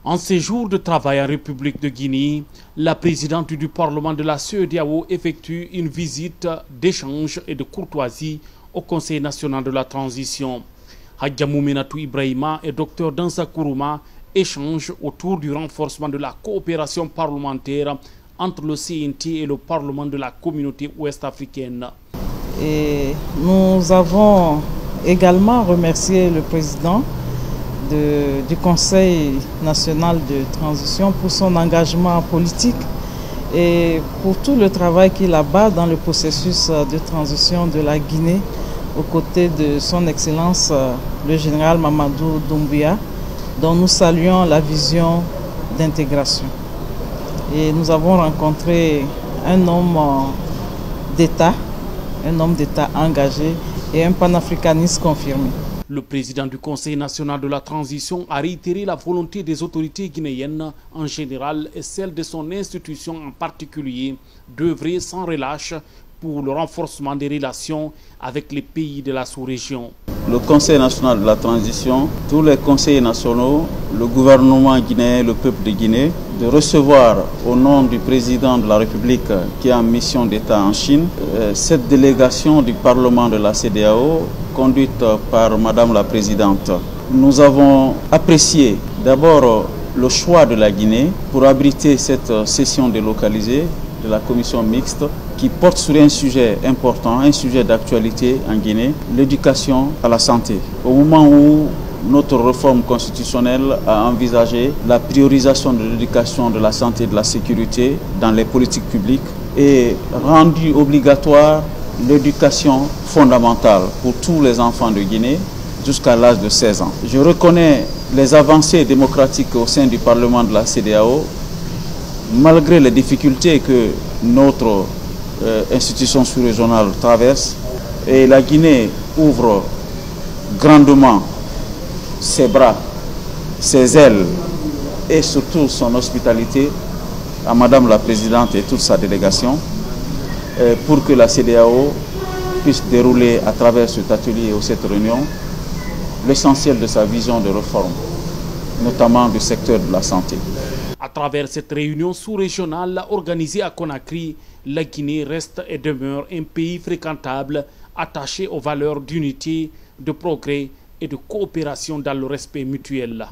En séjour de travail en République de Guinée, la présidente du Parlement de la CEDEAO effectue une visite d'échange et de courtoisie au Conseil national de la transition. Hadjamou Menatou Ibrahima et Dr Dansa Kourouma échangent autour du renforcement de la coopération parlementaire entre le CNT et le Parlement de la communauté ouest-africaine. Et nous avons également remercié le président du Conseil national de transition pour son engagement politique et pour tout le travail qu'il abat dans le processus de transition de la Guinée aux côtés de son Excellence le général Mamadou Doumbouya, dont nous saluons la vision d'intégration. Et nous avons rencontré un homme d'État engagé et un panafricaniste confirmé. Le président du Conseil national de la transition a réitéré la volonté des autorités guinéennes en général et celle de son institution en particulier d'œuvrer sans relâche pour le renforcement des relations avec les pays de la sous-région. Le Conseil national de la transition, tous les conseillers nationaux, le gouvernement guinéen, le peuple de Guinée, de recevoir au nom du président de la République qui est en mission d'État en Chine, cette délégation du Parlement de la CEDEAO conduite par Madame la Présidente. Nous avons apprécié d'abord le choix de la Guinée pour abriter cette session délocalisée de la commission mixte qui porte sur un sujet important, un sujet d'actualité en Guinée, l'éducation à la santé. Au moment où notre réforme constitutionnelle a envisagé la priorisation de l'éducation, de la santé et de la sécurité dans les politiques publiques et rendu obligatoire l'éducation fondamentale pour tous les enfants de Guinée jusqu'à l'âge de 16 ans. Je reconnais les avancées démocratiques au sein du Parlement de la CEDEAO, malgré les difficultés que notre institution sous-régionale traverse, et la Guinée ouvre grandement ses bras, ses ailes et surtout son hospitalité à Madame la Présidente et toute sa délégation pour que la CEDEAO puisse dérouler à travers cet atelier ou cette réunion l'essentiel de sa vision de réforme, notamment du secteur de la santé. À travers cette réunion sous-régionale organisée à Conakry, la Guinée reste et demeure un pays fréquentable, attaché aux valeurs d'unité, de progrès et de coopération dans le respect mutuel.